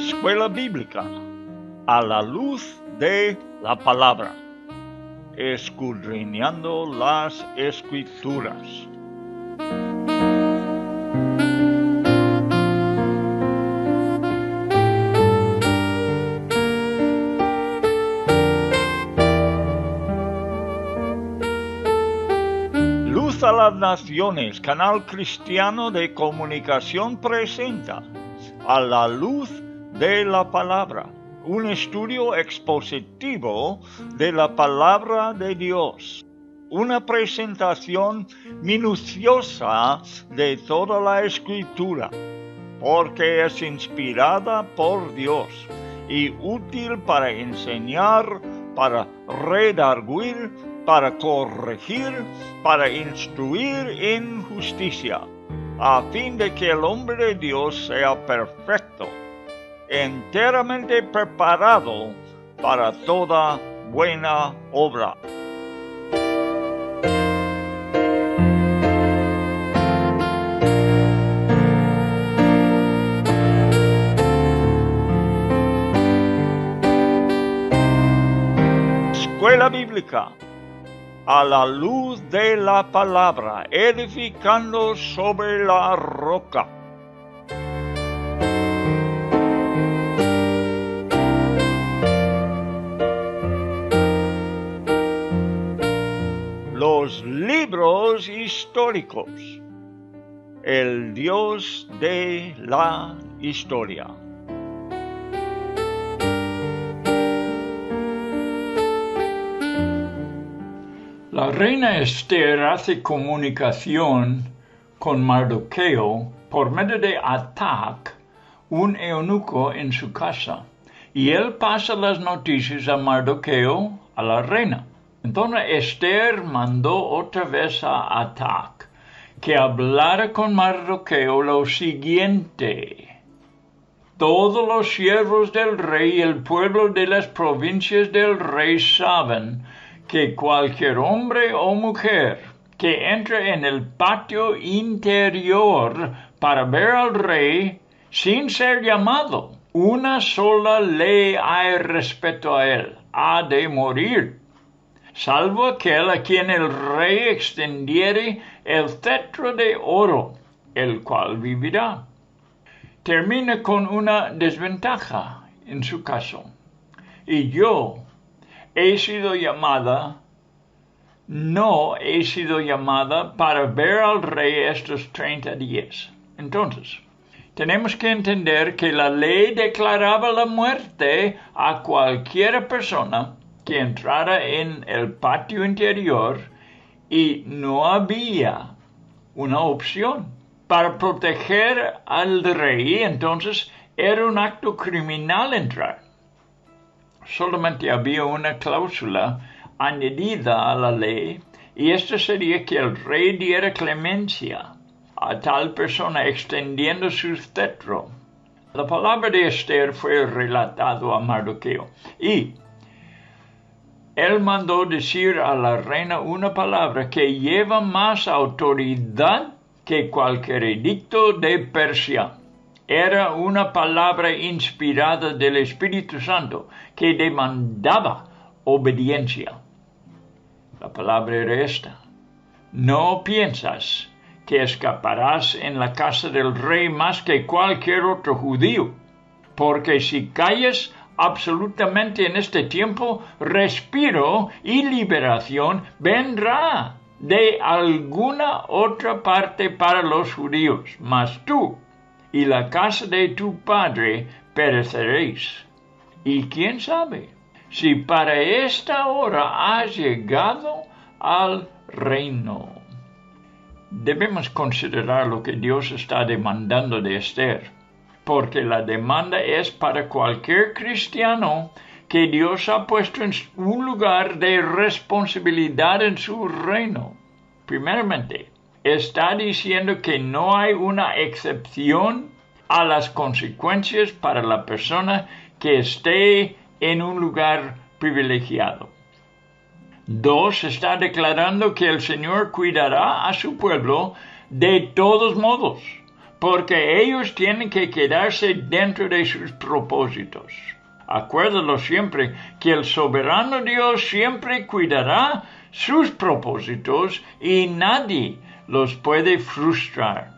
Escuela Bíblica a la luz de la palabra, escudriñando las Escrituras. Luz a las Naciones, canal cristiano de comunicación, presenta A la luz de la palabra, un estudio expositivo de la palabra de Dios, una presentación minuciosa de toda la Escritura, porque es inspirada por Dios y útil para enseñar, para redarguir, para corregir, para instruir en justicia, a fin de que el hombre de Dios sea perfecto, enteramente preparado para toda buena obra. Escuela Bíblica a la luz de la palabra, edificando sobre la roca. Los libros históricos, el Dios de la historia. La reina Esther hace comunicación con Mardoqueo por medio de Atac, un eunuco en su casa, y él pasa las noticias a Mardoqueo, a la reina. Entonces Esther mandó otra vez a Atac que hablara con Mardoqueo lo siguiente: todos los siervos del rey y el pueblo de las provincias del rey saben que cualquier hombre o mujer que entre en el patio interior para ver al rey sin ser llamado, una sola ley hay respecto a él: ha de morir, salvo aquel a quien el rey extendiere el cetro de oro, el cual vivirá. Termina con una desventaja en su caso. No he sido llamada para ver al rey estos 30 días. Entonces, tenemos que entender que la ley declaraba la muerte a cualquier persona que entrara en el patio interior y no había una opción. Para proteger al rey, entonces, era un acto criminal entrar. Solamente había una cláusula añadida a la ley, y esta sería que el rey diera clemencia a tal persona extendiendo su cetro. La palabra de Esther fue relatado a Mardoqueo, y él mandó decir a la reina una palabra que lleva más autoridad que cualquier edicto de Persia. Era una palabra inspirada del Espíritu Santo que demandaba obediencia. La palabra era esta: no piensas que escaparás en la casa del rey más que cualquier otro judío, porque si calles absolutamente en este tiempo, respiro y liberación vendrá de alguna otra parte para los judíos, mas tú y la casa de tu padre pereceréis. Y quién sabe si para esta hora has llegado al reino. Debemos considerar lo que Dios está demandando de Esther, porque la demanda es para cualquier cristiano que Dios ha puesto en un lugar de responsabilidad en su reino. Primeramente, está diciendo que no hay una excepción a las consecuencias para la persona que esté en un lugar privilegiado. 2, está declarando que el Señor cuidará a su pueblo de todos modos, porque ellos tienen que quedarse dentro de sus propósitos. Acuérdalo siempre que el soberano Dios siempre cuidará sus propósitos y nadie los puede frustrar.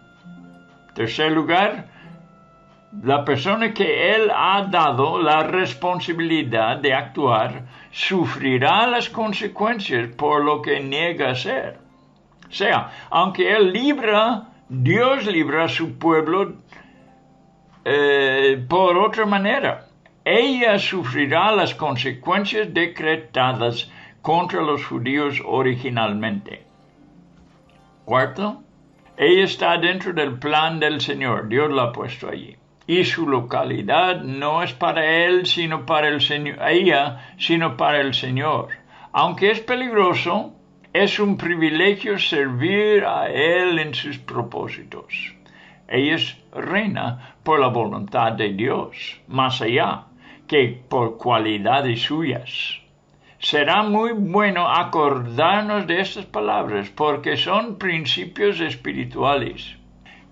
Tercer lugar, la persona que Él ha dado la responsabilidad de actuar sufrirá las consecuencias por lo que niega hacer. O sea, aunque Dios libra a su pueblo por otra manera. Ella sufrirá las consecuencias decretadas contra los judíos originalmente. Cuarto, ella está dentro del plan del Señor. Dios la ha puesto allí. Y su localidad no es para ella, sino para el Señor. Aunque es peligroso, es un privilegio servir a Él en sus propósitos. Ella es reina por la voluntad de Dios, más allá que por cualidades suyas. Será muy bueno acordarnos de estas palabras porque son principios espirituales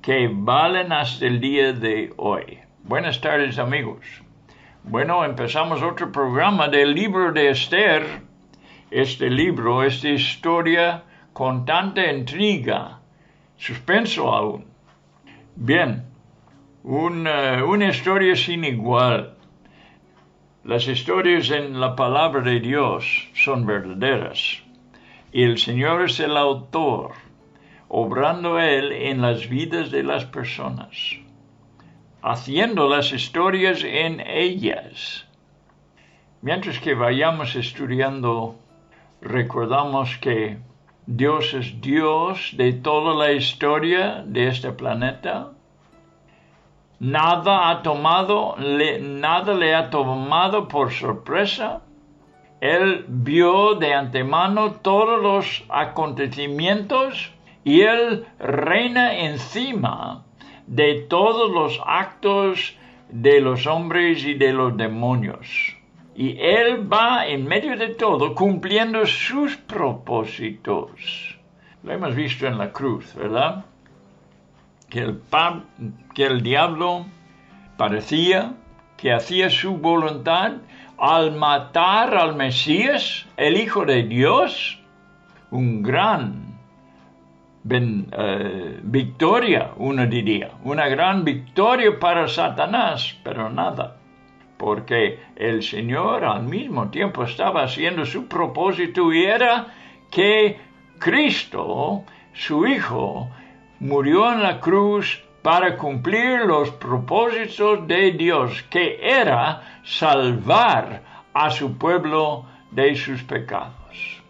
que valen hasta el día de hoy. Buenas tardes, amigos. Bueno, empezamos otro programa del libro de Esther. Este libro, esta historia con tanta intriga, suspenso aún. Bien, una historia sin igual. Las historias en la palabra de Dios son verdaderas. Y el Señor es el autor, obrando Él en las vidas de las personas, haciendo las historias en ellas. Mientras que vayamos estudiando, recordamos que Dios es Dios de toda la historia de este planeta. Nada le ha tomado por sorpresa. Él vio de antemano todos los acontecimientos y Él reina encima de todos los actos de los hombres y de los demonios. Y Él va en medio de todo cumpliendo sus propósitos. Lo hemos visto en la cruz, ¿verdad? Que el diablo parecía que hacía su voluntad al matar al Mesías, el Hijo de Dios. Un gran victoria, uno diría. Una gran victoria para Satanás, pero nada. Porque el Señor al mismo tiempo estaba haciendo su propósito y era que Cristo, su Hijo, murió en la cruz para cumplir los propósitos de Dios, que era salvar a su pueblo de sus pecados.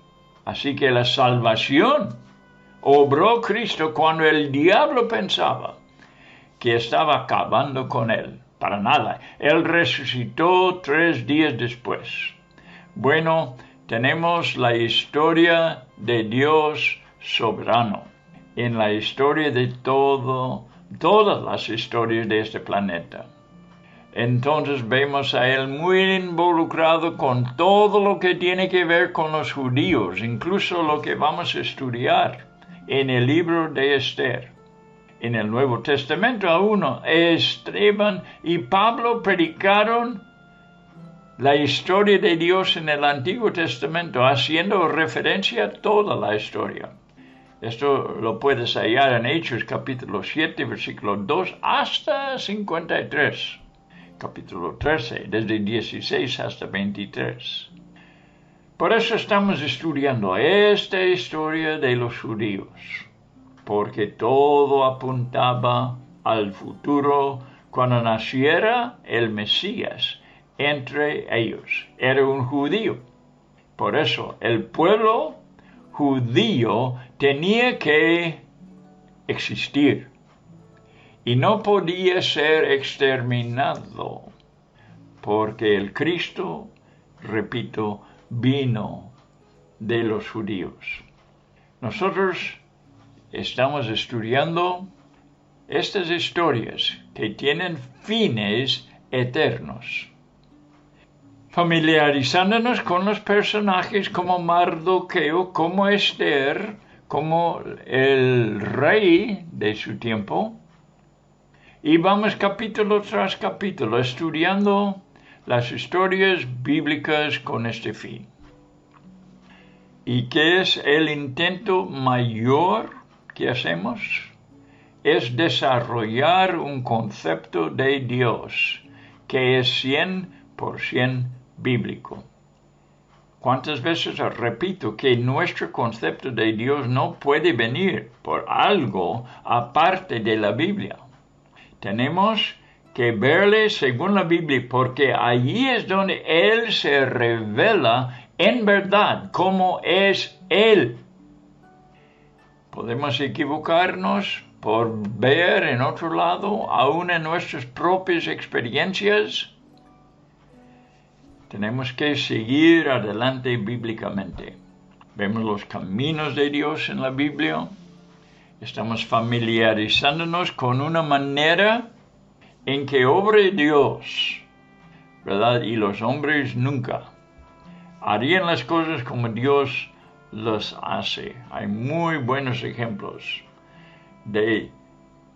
Así que la salvación obró Cristo cuando el diablo pensaba que estaba acabando con él. Para nada. Él resucitó 3 días después. Bueno, tenemos la historia de Dios soberano. En la historia de todas las historias de este planeta. Entonces vemos a Él muy involucrado con todo lo que tiene que ver con los judíos, incluso lo que vamos a estudiar en el libro de Esther. En el Nuevo Testamento aún Esteban y Pablo predicaron la historia de Dios en el Antiguo Testamento, haciendo referencia a toda la historia. Esto lo puedes hallar en Hechos capítulo 7, versículo 2 hasta 53. Capítulo 13, desde 16 hasta 23. Por eso estamos estudiando esta historia de los judíos, porque todo apuntaba al futuro cuando naciera el Mesías entre ellos. Era un judío. Por eso el pueblo judío tenía que existir y no podía ser exterminado, porque el Cristo, repito, vino de los judíos. Nosotros estamos estudiando estas historias que tienen fines eternos, familiarizándonos con los personajes como Mardoqueo, como Esther, como el rey de su tiempo, Y vamos capítulo tras capítulo estudiando las historias bíblicas con este fin. ¿Y qué es el intento mayor que hacemos? Es desarrollar un concepto de Dios que es 100% bíblico. ¿Cuántas veces repito que nuestro concepto de Dios no puede venir por algo aparte de la Biblia? Tenemos que verle según la Biblia, porque allí es donde Él se revela en verdad como es Él. Podemos equivocarnos por ver en otro lado, aún en nuestras propias experiencias. Tenemos que seguir adelante bíblicamente. Vemos los caminos de Dios en la Biblia. Estamos familiarizándonos con una manera en que obra Dios, ¿verdad? Y los hombres nunca harían las cosas como Dios las hace. Hay muy buenos ejemplos de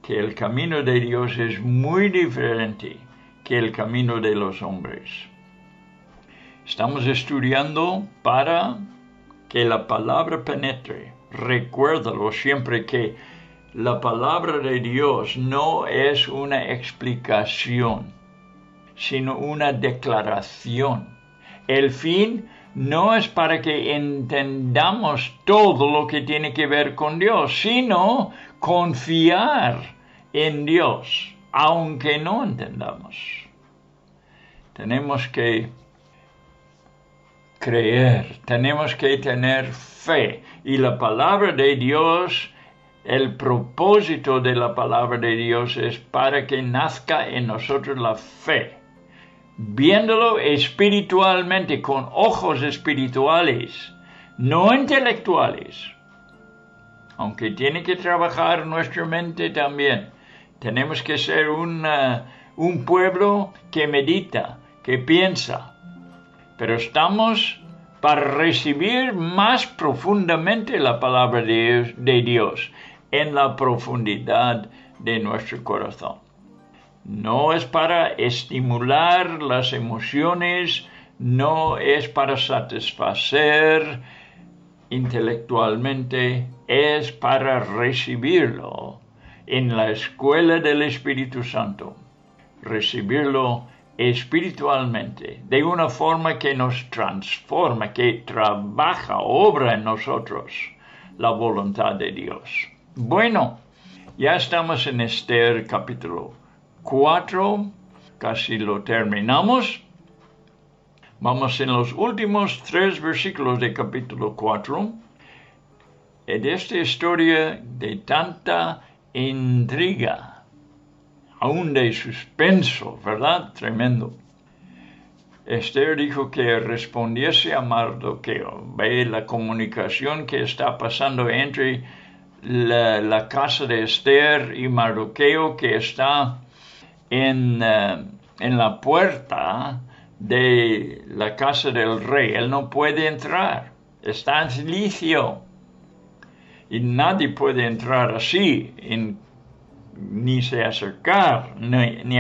que el camino de Dios es muy diferente que el camino de los hombres. Estamos estudiando para que la palabra penetre. Recuérdalo siempre que la palabra de Dios no es una explicación, sino una declaración. El fin no es para que entendamos todo lo que tiene que ver con Dios, sino confiar en Dios, aunque no entendamos. Tenemos que creer, tenemos que tener fe. Y la palabra de Dios, el propósito de la palabra de Dios es para que nazca en nosotros la fe. Viéndolo espiritualmente, con ojos espirituales, no intelectuales. Aunque tiene que trabajar nuestra mente también. Tenemos que ser un pueblo que medita, que piensa. Pero estamos para recibir más profundamente la palabra de Dios en la profundidad de nuestro corazón. No es para estimular las emociones, no es para satisfacer intelectualmente, es para recibirlo en la escuela del Espíritu Santo. Recibirlo espiritualmente, de una forma que nos transforma, que trabaja, obra en nosotros la voluntad de Dios. Bueno, ya estamos en Esther capítulo 4, casi lo terminamos. Vamos en los últimos 3 versículos de capítulo 4, de esta historia de tanta intriga, aún de suspenso, ¿verdad? Tremendo. Esther dijo que respondiese a Mardoqueo. Ve la comunicación que está pasando entre la casa de Esther y Mardoqueo, que está en la puerta de la casa del rey. Él no puede entrar. Está en silicio. Y nadie puede entrar así ni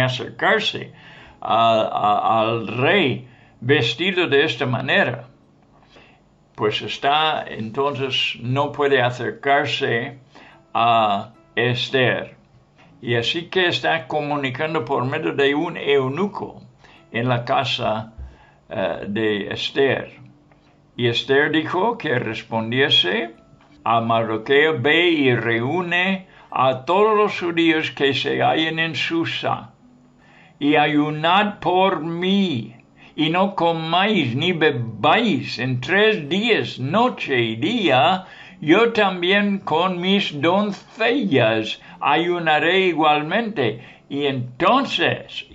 acercarse al rey vestido de esta manera. Pues entonces no puede acercarse a Esther. Y así que está comunicando por medio de un eunuco en la casa de Esther. Y Esther dijo que respondiese a Mardoqueo: ve y reúne a todos los judíos que se hallen en Susa, y ayunad por mí, y no comáis ni bebáis en 3 días, noche y día. Yo también con mis doncellas ayunaré igualmente, y entonces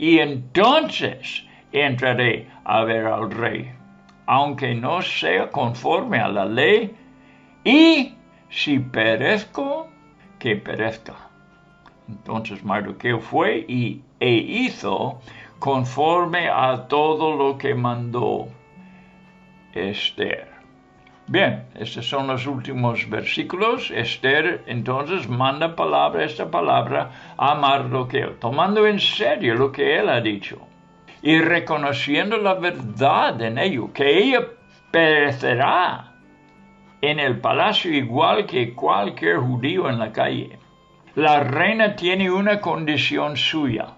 entraré a ver al rey, aunque no sea conforme a la ley, y si perezco, que perezca. Entonces Mardoqueo fue e hizo conforme a todo lo que mandó Esther. Bien, estos son los últimos versículos. Esther entonces manda esta palabra a Mardoqueo, tomando en serio lo que él ha dicho y reconociendo la verdad en ello, que ella perecerá en el palacio igual que cualquier judío en la calle. La reina tiene una condición suya,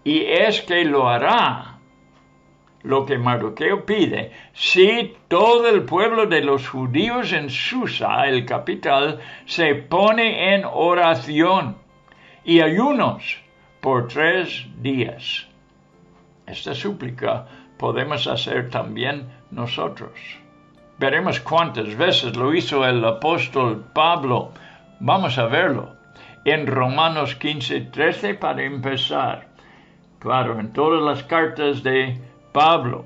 y es que lo hará lo que Mardoqueo pide, si todo el pueblo de los judíos en Susa, el capital, se pone en oración y ayunos por 3 días. Esta súplica podemos hacer también nosotros. Veremos cuántas veces lo hizo el apóstol Pablo. Vamos a verlo en Romanos 15:13 para empezar. Claro, en todas las cartas de Pablo,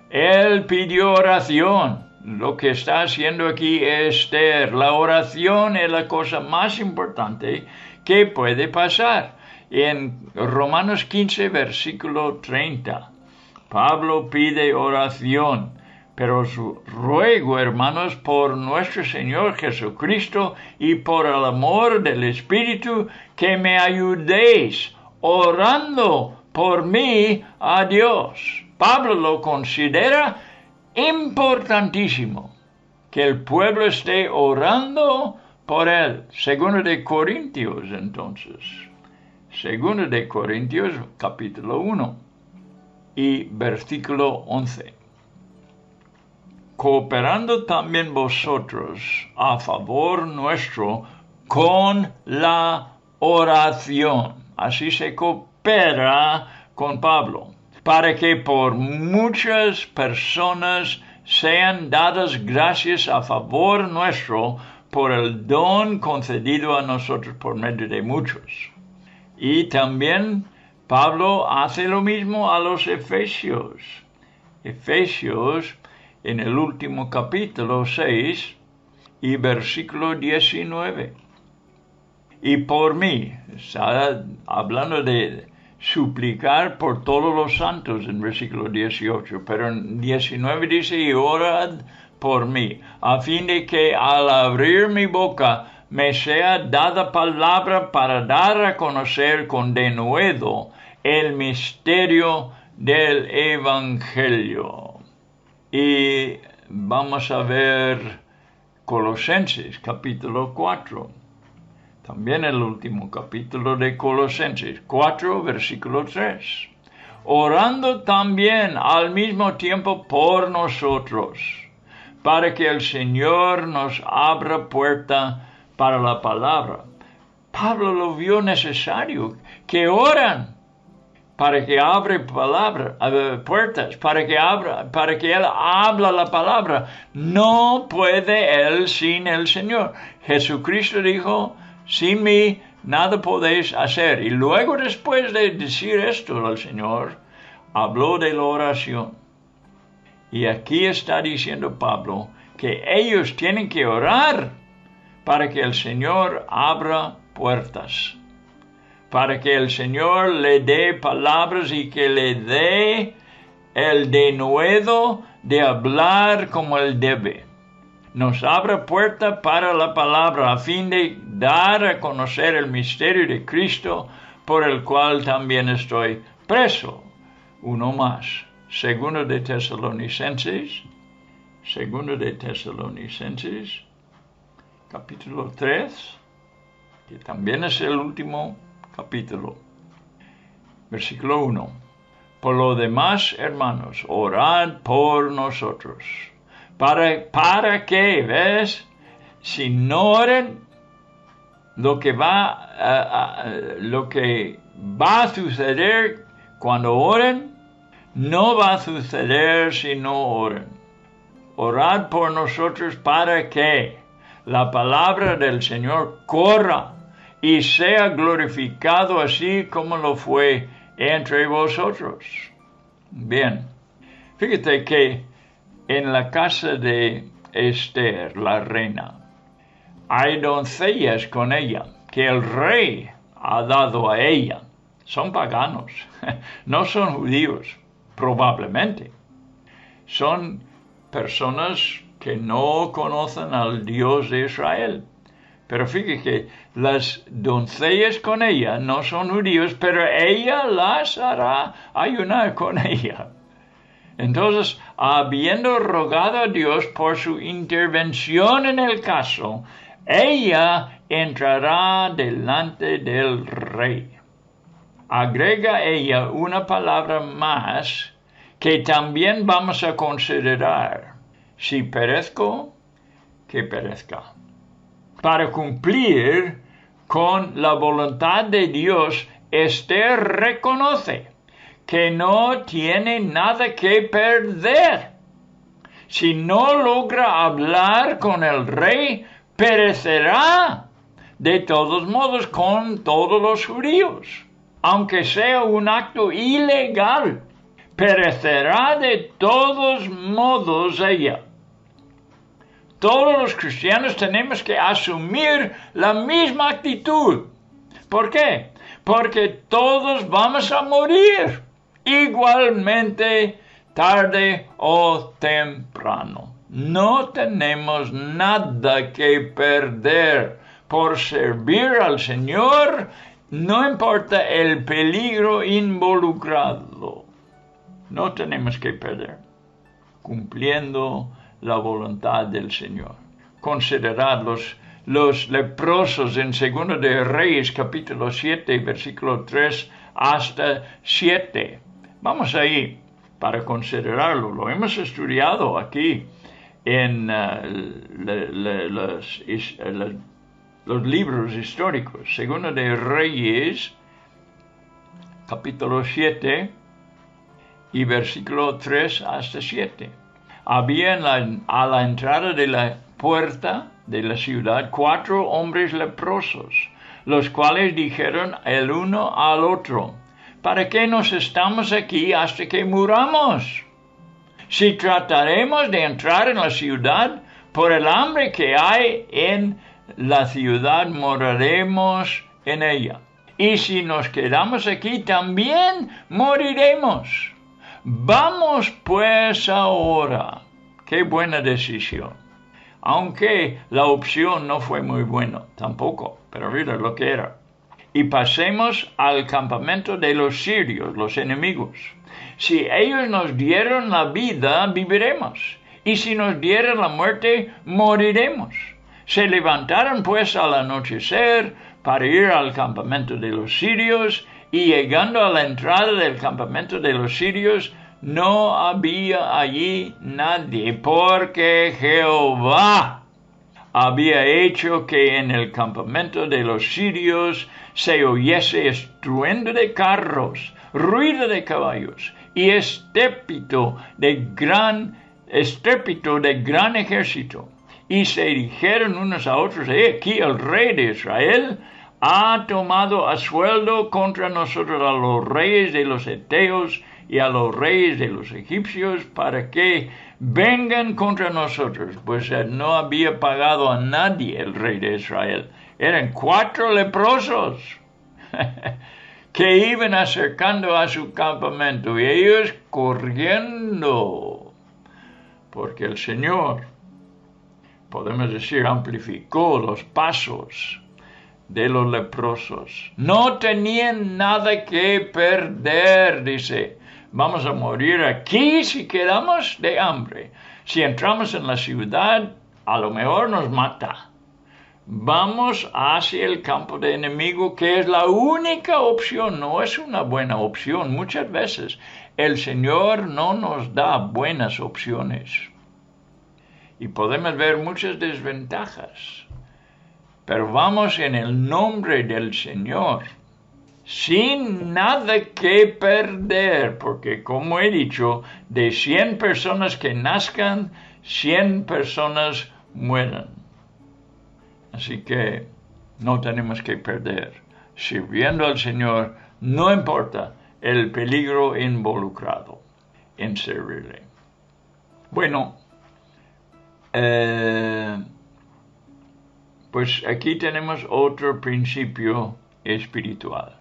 él pidió oración. Lo que está haciendo aquí Esther, la oración es la cosa más importante que puede pasar. En Romanos 15, versículo 30, Pablo pide oración, pero os ruego, hermanos, por nuestro Señor Jesucristo y por el amor del Espíritu, que me ayudéis orando por mí a Dios. Pablo lo considera importantísimo que el pueblo esté orando por él. Segundo de Corintios, entonces. Segundo de Corintios, capítulo 1 y versículo 11. Cooperando también vosotros a favor nuestro con la oración. Así se coopera con Pablo, para que por muchas personas sean dadas gracias a favor nuestro por el don concedido a nosotros por medio de muchos. Y también Pablo hace lo mismo a los Efesios. Efesios, en el último capítulo 6 y versículo 19. Y por mí, está hablando de suplicar por todos los santos en versículo 18, pero en 19 dice, y orad por mí, a fin de que al abrir mi boca me sea dada palabra para dar a conocer con denuedo el misterio del Evangelio. Y vamos a ver Colosenses, capítulo 4. También el último capítulo de Colosenses, 4, versículo 3. Orando también al mismo tiempo por nosotros, para que el Señor nos abra puerta para la palabra. Pablo lo vio necesario, que oran para que abre puertas, para que él habla la palabra. No puede él sin el Señor. Jesucristo dijo, sin mí nada podéis hacer. Y luego, después de decir esto al Señor, habló de la oración. Y aquí está diciendo Pablo que ellos tienen que orar para que el Señor abra puertas, para que el Señor le dé palabras y que le dé el denuedo de hablar como él debe. Nos abra puerta para la palabra a fin de dar a conocer el misterio de Cristo, por el cual también estoy preso. Uno más. Segundo de Tesalonicenses, capítulo 3, que también es el último capítulo. Versículo 1. Por lo demás, hermanos, orad por nosotros. ¿Para qué? ¿Ves? Si no oran, lo que va a suceder cuando oren, no va a suceder si no oran. Orad por nosotros para que la palabra del Señor corra y sea glorificado así como lo fue entre vosotros. Bien, fíjate que en la casa de Esther, la reina, hay doncellas con ella que el rey ha dado a ella. Son paganos, no son judíos, probablemente. Son personas que no conocen al Dios de Israel. Pero fíjate que las doncellas con ella no son judíos, pero ella las hará ayunar con ella. Entonces, habiendo rogado a Dios por su intervención en el caso, ella entrará delante del rey. Agrega ella una palabra más que también vamos a considerar. Si perezco, que perezca. Para cumplir con la voluntad de Dios, Esther reconoce que no tiene nada que perder. Si no logra hablar con el rey, perecerá de todos modos con todos los judíos. Aunque sea un acto ilegal, perecerá de todos modos ella. Todos los cristianos tenemos que asumir la misma actitud. ¿Por qué? Porque todos vamos a morir igualmente tarde o temprano. No tenemos nada que perder por servir al Señor, no importa el peligro involucrado. No tenemos que perder, cumpliendo la voluntad del Señor. Considerad los leprosos en 2 de Reyes, capítulo 7, versículo 3 hasta 7. Vamos ahí para considerarlo. Lo hemos estudiado aquí en los libros históricos. 2 de Reyes, capítulo 7 y versículo 3 hasta 7. Había a la entrada de la puerta de la ciudad 4 hombres leprosos, los cuales dijeron el uno al otro: ¿para qué nos estamos aquí hasta que muramos? Si trataremos de entrar en la ciudad, por el hambre que hay en la ciudad moraremos en ella. Y si nos quedamos aquí, también moriremos. Vamos pues ahora. Qué buena decisión. Aunque la opción no fue muy buena tampoco, pero mira lo que era. Y pasemos al campamento de los sirios, los enemigos. Si ellos nos dieron la vida, viviremos. Y si nos dieron la muerte, moriremos. Se levantaron pues al anochecer para ir al campamento de los sirios, y llegando a la entrada del campamento de los sirios, no había allí nadie, porque Jehová había hecho que en el campamento de los sirios se oyese estruendo de carros, ruido de caballos y estrépito de gran ejército. Y se dijeron unos a otros: aquí el rey de Israel ha tomado a sueldo contra nosotros a los reyes de los heteos y a los reyes de los egipcios para que vengan contra nosotros. Pues no había pagado a nadie el rey de Israel. Eran 4 leprosos que iban acercando a su campamento, y ellos corriendo, porque el Señor, podemos decir, amplificó los pasos de los leprosos. No tenían nada que perder, dice. Vamos a morir aquí si quedamos de hambre. Si entramos en la ciudad, a lo mejor nos mata. Vamos hacia el campo de enemigo, que es la única opción, no es una buena opción. Muchas veces el Señor no nos da buenas opciones. Y podemos ver muchas desventajas. Pero vamos en el nombre del Señor, sin nada que perder, porque como he dicho, de 100 personas que nazcan, 100 personas mueren. Así que no tenemos que perder. Sirviendo al Señor, no importa el peligro involucrado en servirle. Bueno, pues aquí tenemos otro principio espiritual.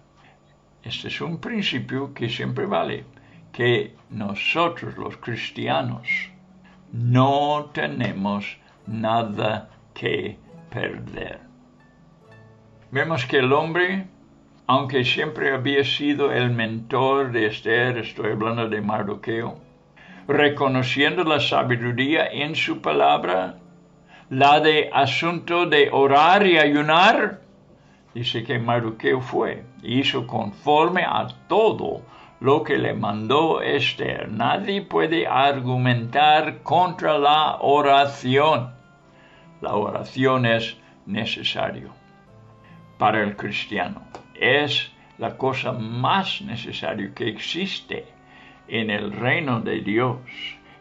Este es un principio que siempre vale, que nosotros los cristianos no tenemos nada que perder. Vemos que el hombre, aunque siempre había sido el mentor de Esther, estoy hablando de Mardoqueo, reconociendo la sabiduría en su palabra, la de asunto de orar y ayunar, dice que Mardoqueo fue y hizo conforme a todo lo que le mandó Esther. Nadie puede argumentar contra la oración. La oración es necesario para el cristiano. Es la cosa más necesaria que existe en el reino de Dios.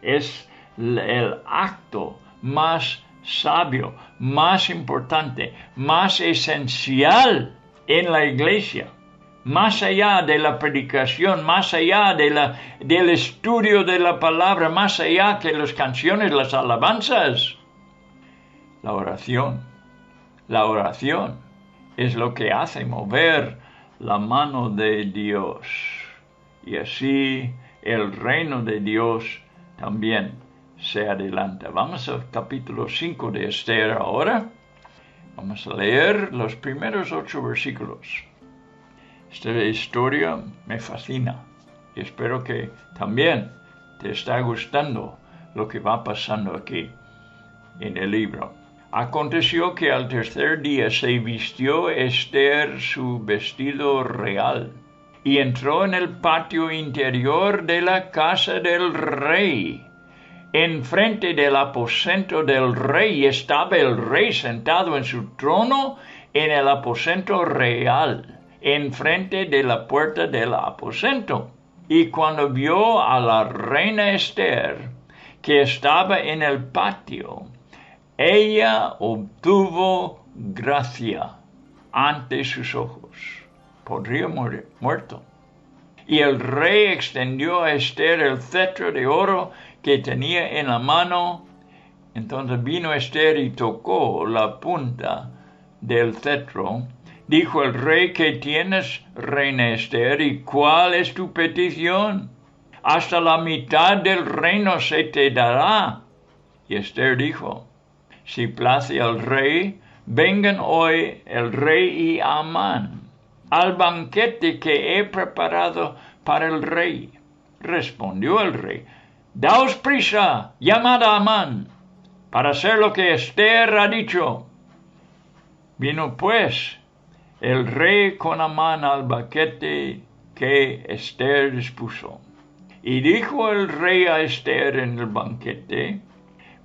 Es el acto más sabio, más importante, más esencial en la iglesia. Más allá de la predicación, más allá del estudio de la palabra, más allá que las canciones, las alabanzas. La oración es lo que hace mover la mano de Dios. Y así el reino de Dios también se adelanta. Vamos al capítulo 5 de Esther ahora. Vamos a leer los primeros 8 versículos. Esta historia me fascina y espero que también te está gustando lo que va pasando aquí en el libro. Aconteció que al tercer día se vistió Esther su vestido real y entró en el patio interior de la casa del rey. Enfrente del aposento del rey estaba el rey sentado en su trono en el aposento real, enfrente de la puerta del aposento. Y cuando vio a la reina Esther, que estaba en el patio, ella obtuvo gracia ante sus ojos. Podría morir muerto. Y el rey extendió a Esther el cetro de oro que tenía en la mano. Entonces vino Esther y tocó la punta del cetro. Dijo el rey: ¿qué tienes, reina Esther, y cuál es tu petición? Hasta la mitad del reino se te dará. Y Esther dijo: si place al rey, vengan hoy el rey y Amán al banquete que he preparado para el rey. Respondió el rey: daos prisa, llamad a Amán para hacer lo que Esther ha dicho. Vino pues el rey con Amán al banquete que Esther dispuso. Y dijo el rey a Esther en el banquete,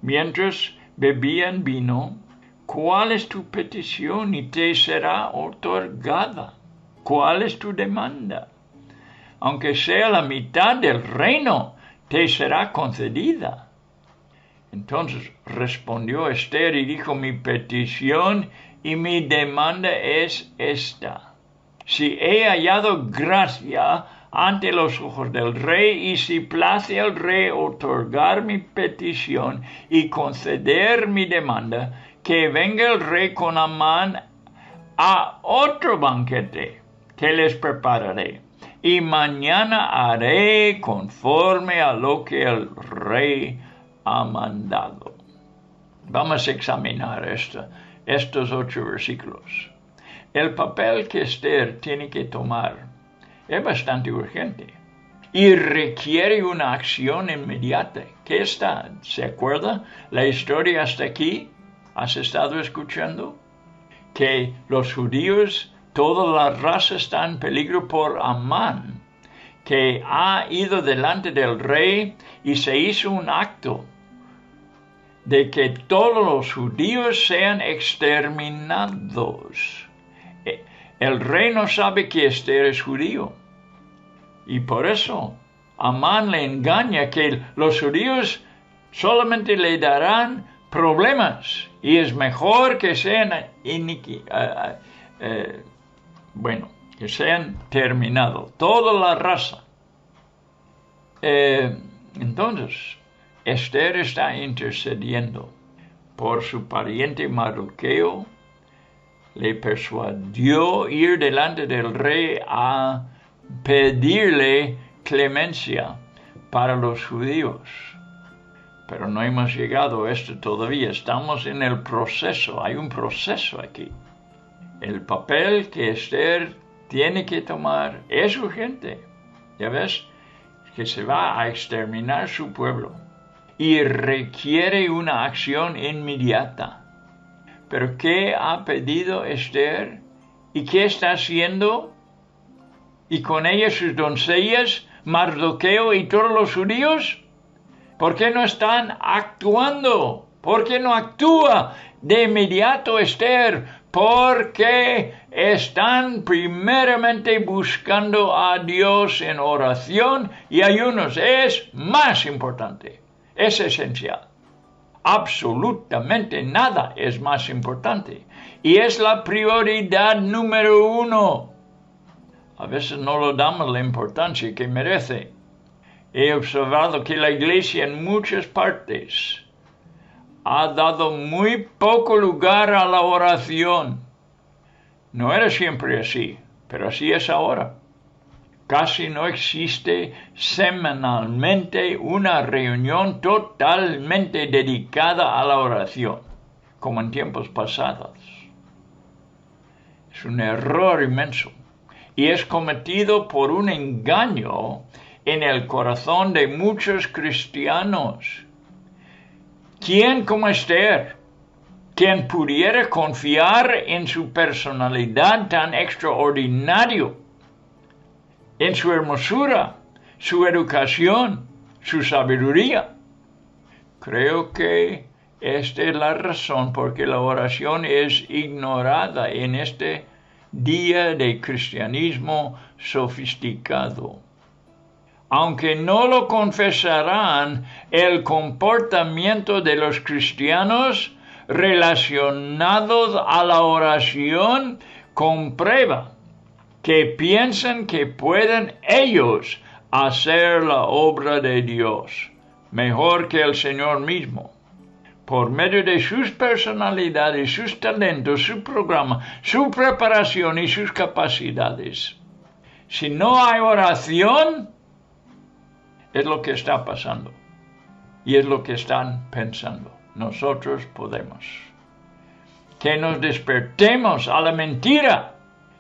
mientras bebían vino: ¿cuál es tu petición y te será otorgada? ¿Cuál es tu demanda? Aunque sea la mitad del reino, te será concedida. Entonces respondió Esther y dijo: mi petición y mi demanda es esta: si he hallado gracia ante los ojos del rey, y si place al rey otorgar mi petición y conceder mi demanda, que venga el rey con Amán a otro banquete que les prepararé, y mañana haré conforme a lo que el rey ha mandado. Vamos a examinar estos 8 versículos. El papel que Esther tiene que tomar es bastante urgente y requiere una acción inmediata. ¿Qué está? ¿Se acuerda la historia hasta aquí? ¿Has estado escuchando? Que los judíos, toda la raza está en peligro por Amán, que ha ido delante del rey y se hizo un acto de que todos los judíos sean exterminados. El rey no sabe que Esther es judío. Y por eso Amán le engaña que los judíos solamente le darán problemas. Y es mejor que sean que sean terminados. Toda la raza. Entonces, Esther está intercediendo por su pariente Mardoqueo. Le persuadió ir delante del rey a pedirle clemencia para los judíos. Pero no hemos llegado a esto todavía. Estamos en el proceso. Hay un proceso aquí. El papel que Esther tiene que tomar es urgente. ¿Ya ves? Que se va a exterminar su pueblo. Y requiere una acción inmediata. Pero ¿qué ha pedido Esther? ¿Y qué está haciendo? ¿Y con ella sus doncellas, Mardoqueo y todos los judíos? ¿Por qué no están actuando? ¿Por qué no actúa de inmediato Esther? Porque están primeramente buscando a Dios en oración y ayunos. Es más importante, es esencial. Absolutamente nada es más importante. Y es la prioridad número 1. A veces no le damos la importancia que merece. He observado que la iglesia en muchas partes ha dado muy poco lugar a la oración. No era siempre así, pero así es ahora. Casi no existe semanalmente una reunión totalmente dedicada a la oración, como en tiempos pasados. Es un error inmenso y es cometido por un engaño en el corazón de muchos cristianos. ¿Quién como Esther, quien pudiera confiar en su personalidad tan extraordinaria, en su hermosura, su educación, su sabiduría? Creo que esta es la razón por qué la oración es ignorada en este día de cristianismo sofisticado. Aunque no lo confesarán, el comportamiento de los cristianos relacionados a la oración comprueba que piensan que pueden ellos hacer la obra de Dios mejor que el Señor mismo, por medio de sus personalidades, sus talentos, su programa, su preparación y sus capacidades. Si no hay oración, es lo que está pasando y es lo que están pensando. Nosotros podemos. Que nos despertemos a la mentira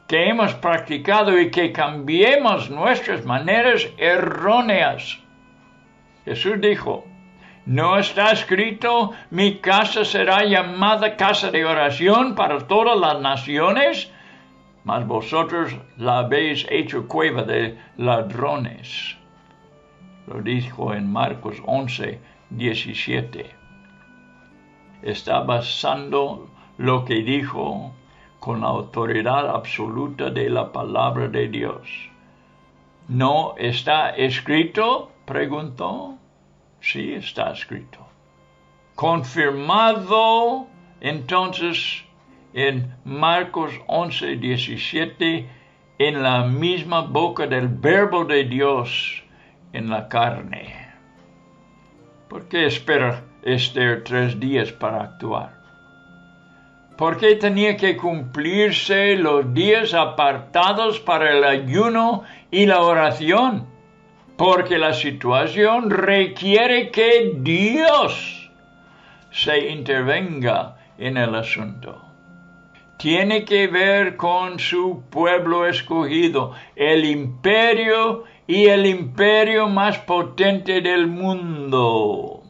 que hemos practicado y que cambiemos nuestras maneras erróneas. Jesús dijo, ¿no está escrito, mi casa será llamada casa de oración para todas las naciones? Mas vosotros la habéis hecho cueva de ladrones. Lo dijo en Marcos 11, 17. Está basando lo que dijo con la autoridad absoluta de la palabra de Dios. ¿No está escrito?, preguntó. Sí, está escrito. Confirmado entonces en Marcos 11, 17, en la misma boca del Verbo de Dios en la carne. ¿Por qué espera Esther 3 días para actuar? ¿Por qué tenía que cumplirse los días apartados para el ayuno y la oración? Porque la situación requiere que Dios se intervenga en el asunto. Tiene que ver con su pueblo escogido, el imperio y el imperio más potente del mundo.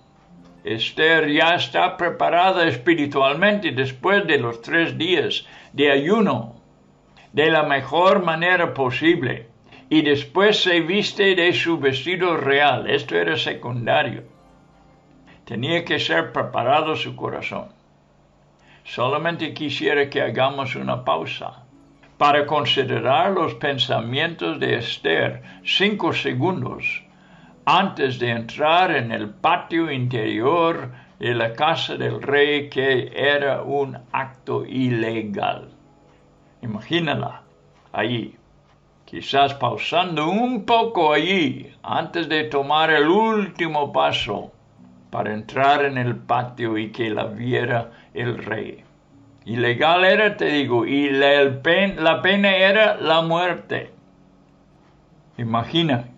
Esther ya está preparada espiritualmente después de los 3 días de ayuno, de la mejor manera posible, y después se viste de su vestido real. Esto era secundario. Tenía que ser preparado su corazón. Solamente quisiera que hagamos una pausa para considerar los pensamientos de Esther 5 segundos antes de entrar en el patio interior de la casa del rey, que era un acto ilegal. Imagínala allí, quizás pausando un poco allí antes de tomar el último paso para entrar en el patio y que la viera el rey. Ilegal era, te digo, y la pena era la muerte. Imagina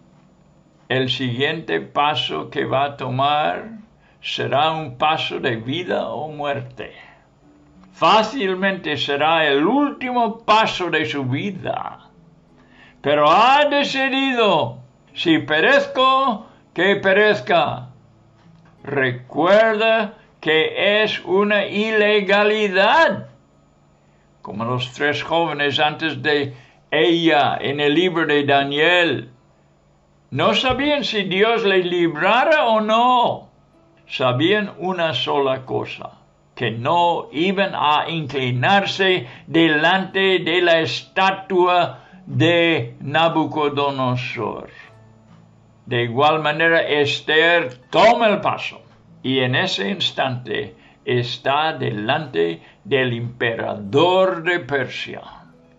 el siguiente paso que va a tomar será un paso de vida o muerte. Fácilmente será el último paso de su vida. Pero ha decidido, si perezco, que perezca. Recuerda que es una ilegalidad. Como los 3 jóvenes antes de ella en el libro de Daniel. No sabían si Dios les librara o no. Sabían una sola cosa, que no iban a inclinarse delante de la estatua de Nabucodonosor. De igual manera, Esther toma el paso y en ese instante está delante del emperador de Persia,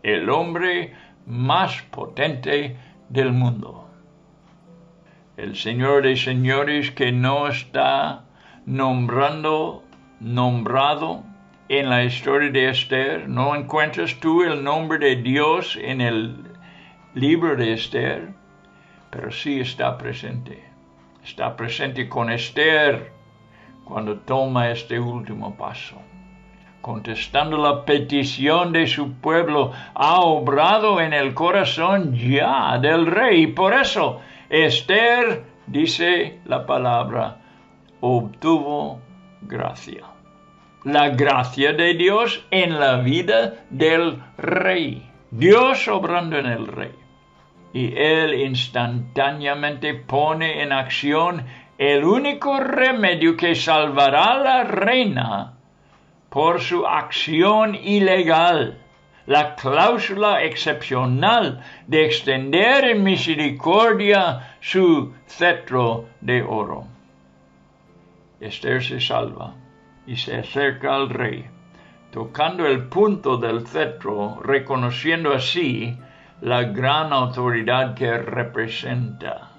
el hombre más potente del mundo. El Señor de señores que no está nombrado en la historia de Esther. No encuentras tú el nombre de Dios en el libro de Esther, pero sí está presente. Está presente con Esther cuando toma este último paso. Contestando la petición de su pueblo, ha obrado en el corazón ya del rey. Y por eso Esther, dice la palabra, obtuvo gracia. La gracia de Dios en la vida del rey. Dios obrando en el rey. Y él instantáneamente pone en acción el único remedio que salvará a la reina por su acción ilegal, la cláusula excepcional de extender en misericordia su cetro de oro. Esther se salva y se acerca al rey, tocando el punto del cetro, reconociendo así la gran autoridad que representa.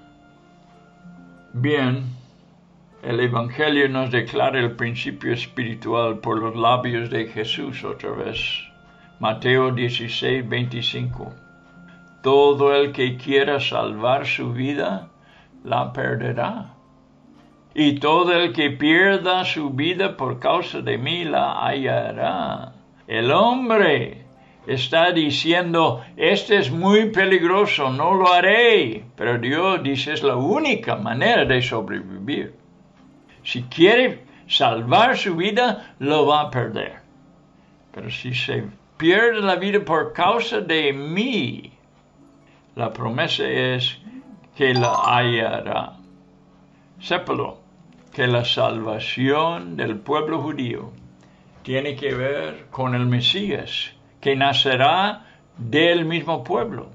Bien, el Evangelio nos declara el principio espiritual por los labios de Jesús otra vez. Mateo 16, 25. Todo el que quiera salvar su vida, la perderá. Y todo el que pierda su vida por causa de mí, la hallará. El hombre está diciendo, este es muy peligroso, no lo haré. Pero Dios dice, es la única manera de sobrevivir. Si quiere salvar su vida, lo va a perder. Pero si se pierde la vida por causa de mí, la promesa es que la hallará. Sépalo, que la salvación del pueblo judío tiene que ver con el Mesías, que nacerá del mismo pueblo.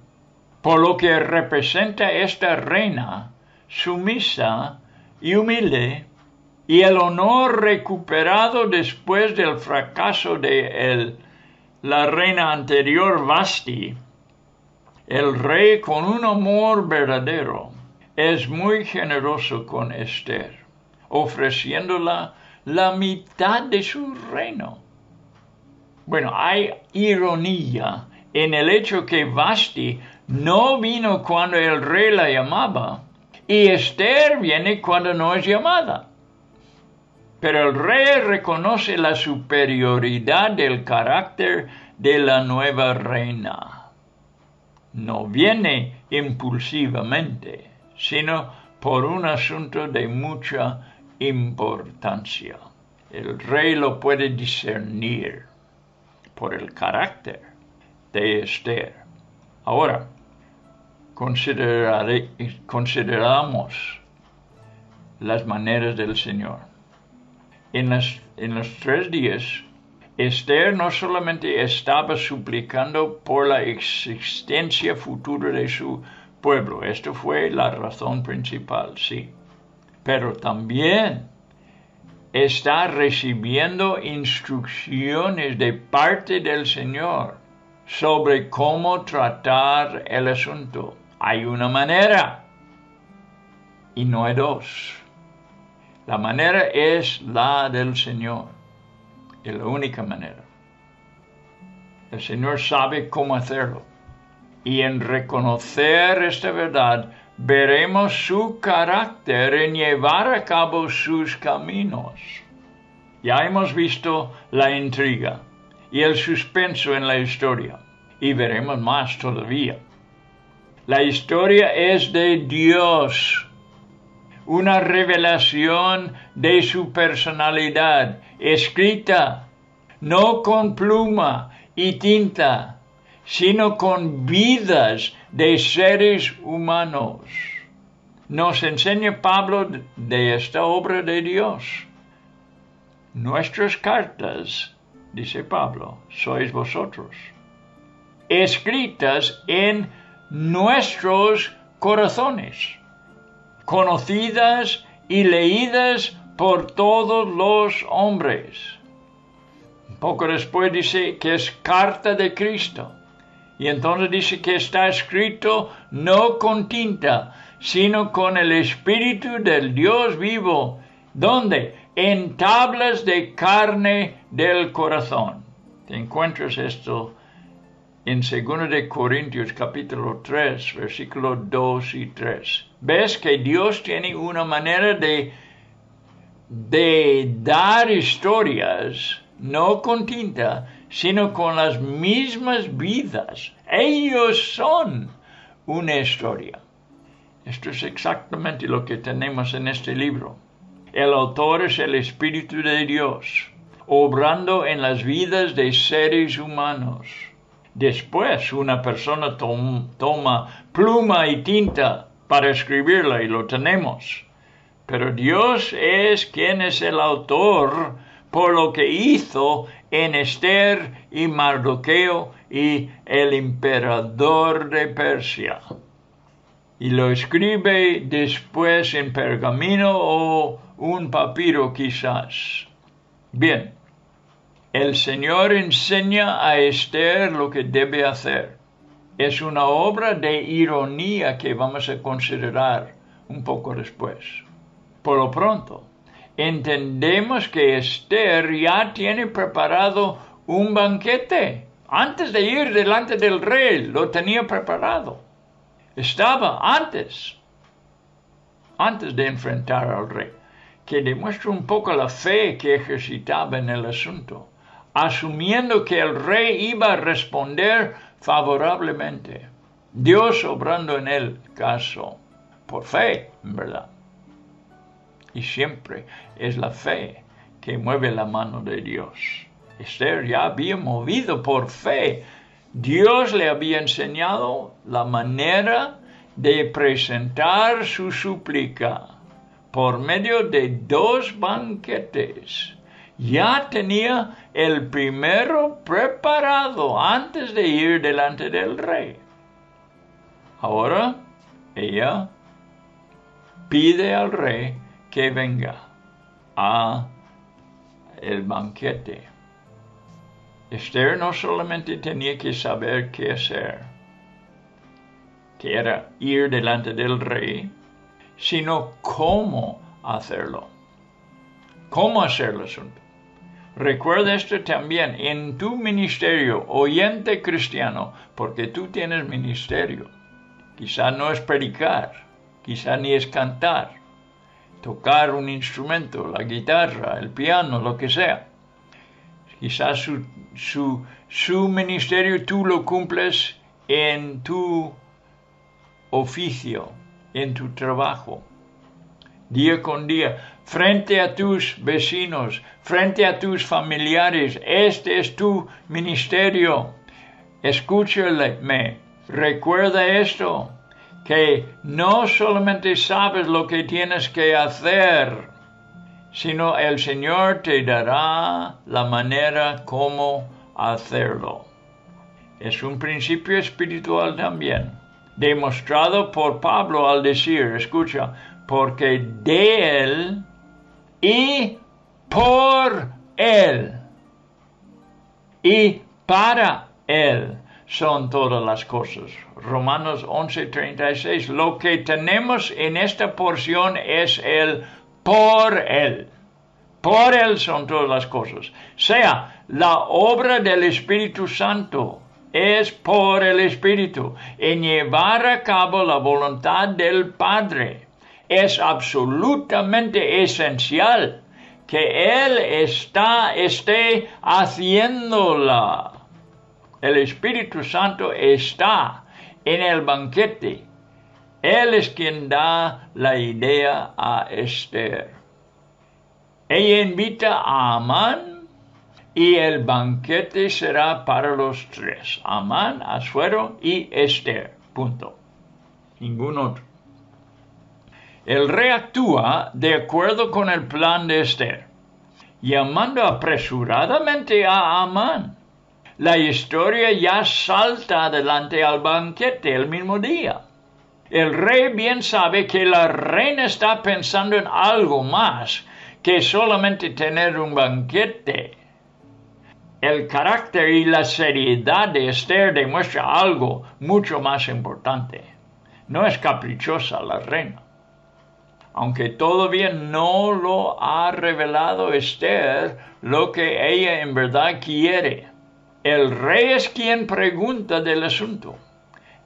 Por lo que representa esta reina sumisa y humilde, y el honor recuperado después del fracaso de la reina anterior Vasti. El rey, con un amor verdadero, es muy generoso con Esther, ofreciéndola la mitad de su reino. Bueno, hay ironía en el hecho que Vasti no vino cuando el rey la llamaba, y Esther viene cuando no es llamada. Pero el rey reconoce la superioridad del carácter de la nueva reina. No viene impulsivamente, sino por un asunto de mucha importancia. El rey lo puede discernir por el carácter de Esther. Ahora, consideramos las maneras del Señor. En los 3 días, Esther no solamente estaba suplicando por la existencia futura de su pueblo, esto fue la razón principal, sí, pero también está recibiendo instrucciones de parte del Señor sobre cómo tratar el asunto. Hay una manera y no hay 2. La manera es la del Señor. Es la única manera. El Señor sabe cómo hacerlo. Y en reconocer esta verdad, veremos su carácter en llevar a cabo sus caminos. Ya hemos visto la intriga y el suspenso en la historia, y veremos más todavía. La historia es de Dios, una revelación de su personalidad, escrita no con pluma y tinta, sino con vidas de seres humanos. Nos enseña Pablo de esta obra de Dios. Nuestras cartas, dice Pablo, sois vosotros, escritas en nuestros corazones, conocidas y leídas por todos los hombres. Un poco después dice que es carta de Cristo. Y entonces dice que está escrito no con tinta, sino con el Espíritu del Dios vivo. ¿Dónde? En tablas de carne del corazón. Te encuentras esto en 2 de Corintios capítulo 3, versículos 2 y 3. ¿Ves que Dios tiene una manera de dar historias, no con tinta, sino con las mismas vidas? Ellos son una historia. Esto es exactamente lo que tenemos en este libro. El autor es el Espíritu de Dios, obrando en las vidas de seres humanos. Después una persona toma pluma y tinta para escribirla y lo tenemos. Pero Dios es quien es el autor por lo que hizo en Esther y Mardoqueo y el emperador de Persia. Y lo escribe después en pergamino o un papiro quizás. Bien, el Señor enseña a Esther lo que debe hacer. Es una obra de ironía que vamos a considerar un poco después. Por lo pronto, entendemos que Esther ya tiene preparado un banquete. Antes de ir delante del rey, lo tenía preparado. Estaba antes de enfrentar al rey, que demuestra un poco la fe que ejercitaba en el asunto, asumiendo que el rey iba a responder favorablemente. Dios obrando en el caso, por fe, en verdad. Y siempre es la fe que mueve la mano de Dios. Esther ya había movido por fe. Dios le había enseñado la manera de presentar su súplica por medio de 2 banquetes. Ya tenía el primero preparado antes de ir delante del rey. Ahora ella pide al rey que venga a el banquete. Esther no solamente tenía que saber qué hacer, que era ir delante del rey, sino cómo hacerlo. ¿Cómo hacer el asunto? Recuerda esto también en tu ministerio, oyente cristiano, porque tú tienes ministerio. Quizá no es predicar, quizá ni es cantar, tocar un instrumento, la guitarra, el piano, lo que sea. Quizás su ministerio tú lo cumples en tu oficio, en tu trabajo, día con día, frente a tus vecinos, frente a tus familiares. Este es tu ministerio. Escúchame, recuerda esto, que no solamente sabes lo que tienes que hacer, sino el Señor te dará la manera como hacerlo. Es un principio espiritual también, demostrado por Pablo al decir, escucha, porque de Él y por Él y para Él son todas las cosas. Romanos 11:36, lo que tenemos en esta porción es el por Él. Por Él son todas las cosas. Sea la obra del Espíritu Santo es por el Espíritu, en llevar a cabo la voluntad del Padre. Es absolutamente esencial que Él esté haciéndola. El Espíritu Santo está en el banquete. Él es quien da la idea a Esther. Ella invita a Amán y el banquete será para los tres. Amán, Asuero y Esther. Punto. Ningún otro. El rey actúa de acuerdo con el plan de Esther, llamando apresuradamente a Amán. La historia ya salta adelante al banquete el mismo día. El rey bien sabe que la reina está pensando en algo más que solamente tener un banquete. El carácter y la seriedad de Esther demuestra algo mucho más importante. No es caprichosa la reina. Aunque todavía no lo ha revelado Esther lo que ella en verdad quiere. El rey es quien pregunta del asunto.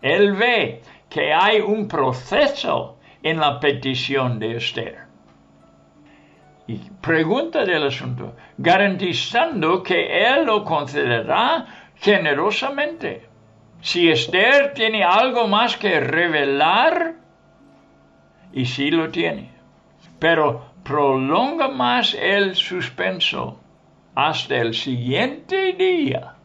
Él ve que hay un proceso en la petición de Esther. Y pregunta del asunto, garantizando que él lo concederá generosamente. Si Esther tiene algo más que revelar, y sí lo tiene, pero prolonga más el suspenso hasta el siguiente día.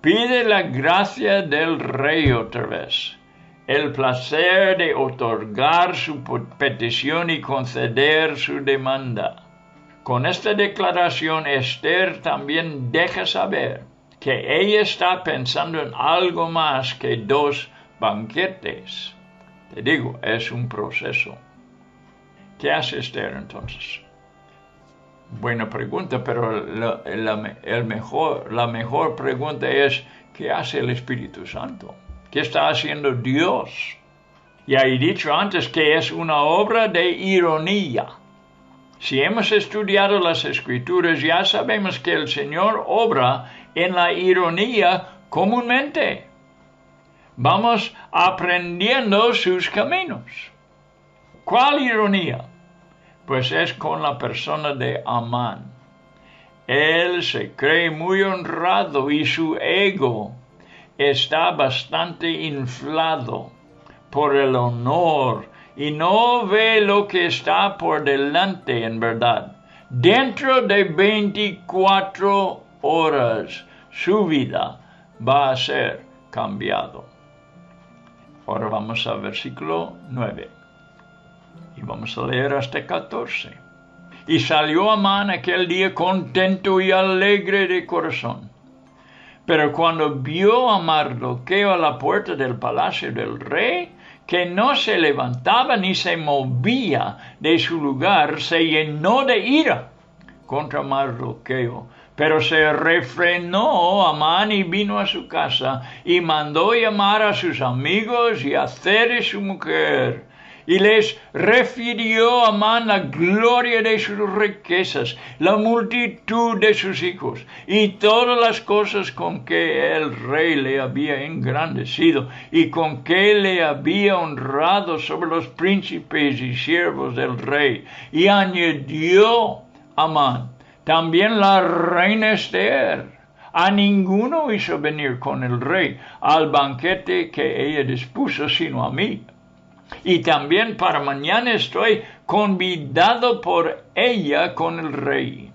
Pide la gracia del rey otra vez, el placer de otorgar su petición y conceder su demanda. Con esta declaración, Esther también deja saber que ella está pensando en algo más que 2 banquetes. Te digo, es un proceso. ¿Qué hace Esther entonces? Buena pregunta, pero la mejor pregunta es, ¿qué hace el Espíritu Santo? ¿Qué está haciendo Dios? Ya he dicho antes que es una obra de ironía. Si hemos estudiado las Escrituras, ya sabemos que el Señor obra en la ironía comúnmente. Vamos aprendiendo sus caminos. ¿Cuál ironía? Pues es con la persona de Amán. Él se cree muy honrado y su ego está bastante inflado por el honor y no ve lo que está por delante en verdad. Dentro de 24 horas su vida va a ser cambiado. Ahora vamos al versículo 9. Y vamos a leer hasta 14. Y salió Amán aquel día contento y alegre de corazón. Pero cuando vio a Mardoqueo a la puerta del palacio del rey, que no se levantaba ni se movía de su lugar, se llenó de ira contra Mardoqueo. Pero se refrenó Amán y vino a su casa y mandó llamar a sus amigos y a Zeres su mujer. Y les refirió Amán la gloria de sus riquezas, la multitud de sus hijos, y todas las cosas con que el rey le había engrandecido, y con que le había honrado sobre los príncipes y siervos del rey. Y añadió Amán también la reina Esther. A ninguno hizo venir con el rey al banquete que ella dispuso, sino a mí. Y también para mañana estoy convidado por ella con el rey.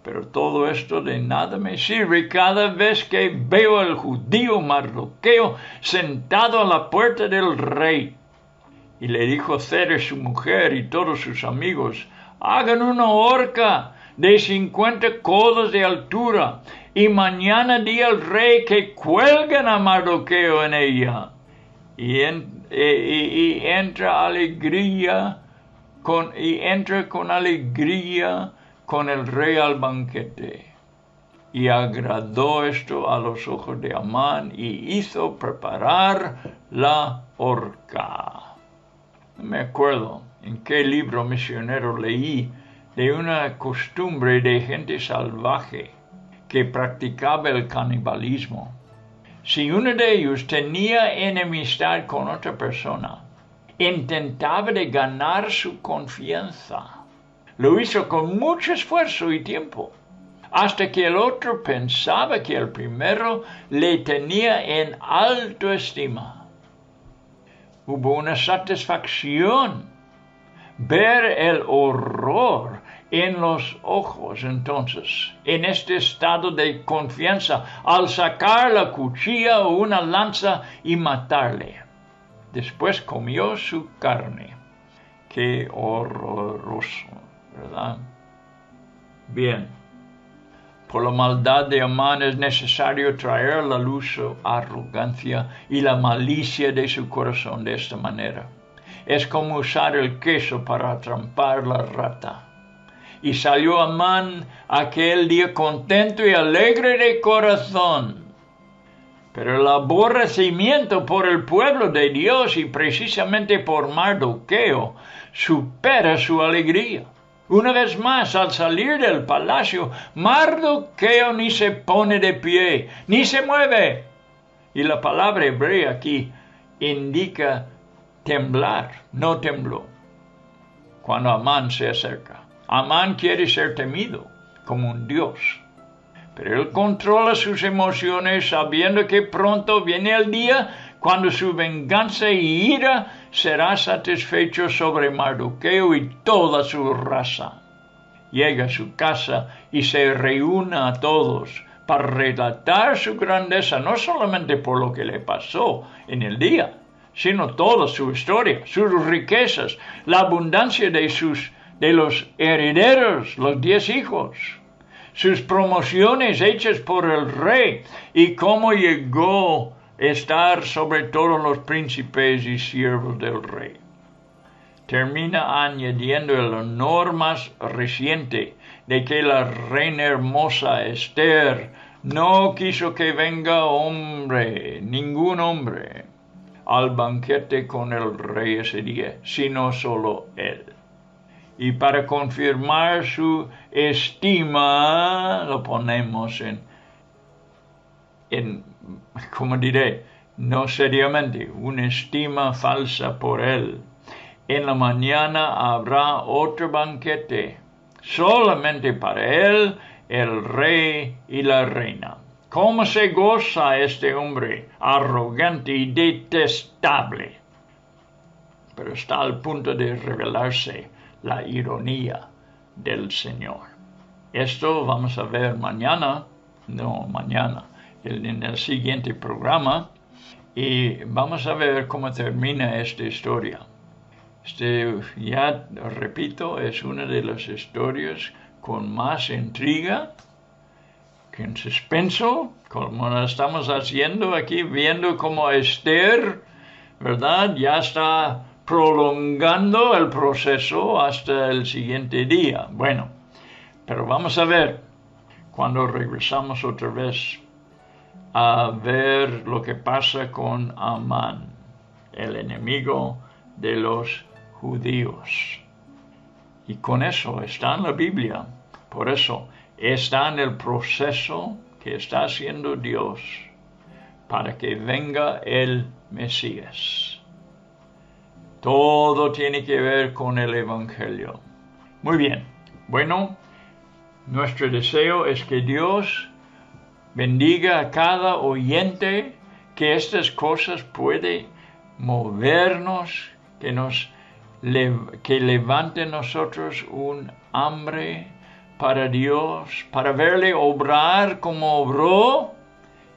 Pero todo esto de nada me sirve cada vez que veo al judío Mardoqueo sentado a la puerta del rey. Y le dijo Zeres su mujer y todos sus amigos, hagan una horca de 50 codos de altura, y mañana di al rey que cuelguen a Mardoqueo en ella. Y entra con alegría con el rey al banquete. Y agradó esto a los ojos de Amán y hizo preparar la horca. No me acuerdo en qué libro misionero leí de una costumbre de gente salvaje que practicaba el canibalismo. Si uno de ellos tenía enemistad con otra persona, intentaba de ganar su confianza. Lo hizo con mucho esfuerzo y tiempo, hasta que el otro pensaba que el primero le tenía en alta estima. Hubo una satisfacción ver el horror en los ojos entonces, en este estado de confianza, al sacar la cuchilla o una lanza y matarle. Después comió su carne. Qué horroroso, ¿verdad? Bien. Por la maldad de Amán es necesario traer a la luz su arrogancia y la malicia de su corazón de esta manera. Es como usar el queso para atrapar la rata. Y salió Amán aquel día contento y alegre de corazón. Pero el aborrecimiento por el pueblo de Dios y precisamente por Mardoqueo supera su alegría. Una vez más, al salir del palacio, Mardoqueo ni se pone de pie, ni se mueve. Y la palabra hebrea aquí indica temblar, no tembló. Cuando Amán se acerca, Amán quiere ser temido como un dios. Pero él controla sus emociones sabiendo que pronto viene el día cuando su venganza y ira será satisfecho sobre Mardoqueo y toda su raza. Llega a su casa y se reúne a todos para relatar su grandeza, no solamente por lo que le pasó en el día, sino toda su historia, sus riquezas, la abundancia de los herederos, los 10 hijos, sus promociones hechas por el rey y cómo llegó a estar sobre todos los príncipes y siervos del rey. Termina añadiendo el honor más reciente de que la reina hermosa Esther no quiso que venga ningún hombre, al banquete con el rey ese día, sino solo él. Y para confirmar su estima, lo ponemos como diré, no seriamente, una estima falsa por él. En la mañana habrá otro banquete, solamente para él, el rey y la reina. ¿Cómo se goza este hombre arrogante y detestable? Pero está al punto de revelarse la ironía del Señor. Esto vamos a ver en el siguiente programa, y vamos a ver cómo termina esta historia. Ya repito, es una de las historias con más intriga, con suspenso, como lo estamos haciendo aquí, viendo cómo Esther, ¿verdad?, ya está prolongando el proceso hasta el siguiente día. Bueno, pero vamos a ver cuando regresamos otra vez a ver lo que pasa con Amán, el enemigo de los judíos. Y con eso está en la Biblia. Por eso está en el proceso que está haciendo Dios para que venga el Mesías. Todo tiene que ver con el Evangelio. Muy bien. Bueno, nuestro deseo es que Dios bendiga a cada oyente, que estas cosas pueden movernos, que levante en nosotros un hambre para Dios, para verle obrar como obró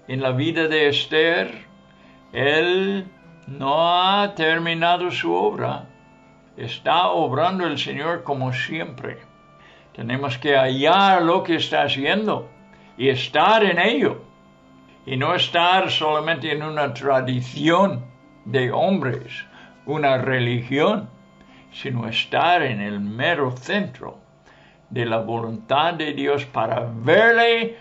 en la vida de Esther. Él no ha terminado su obra. Está obrando el Señor como siempre. Tenemos que hallar lo que está haciendo y estar en ello. Y no estar solamente en una tradición de hombres, una religión, sino estar en el mero centro de la voluntad de Dios para verle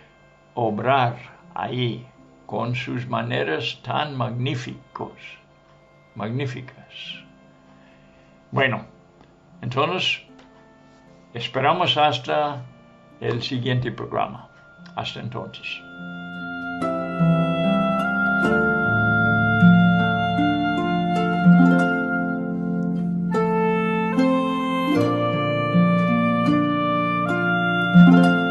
obrar ahí con sus maneras tan magníficas. Bueno, entonces esperamos hasta el siguiente programa. Hasta entonces. Bye.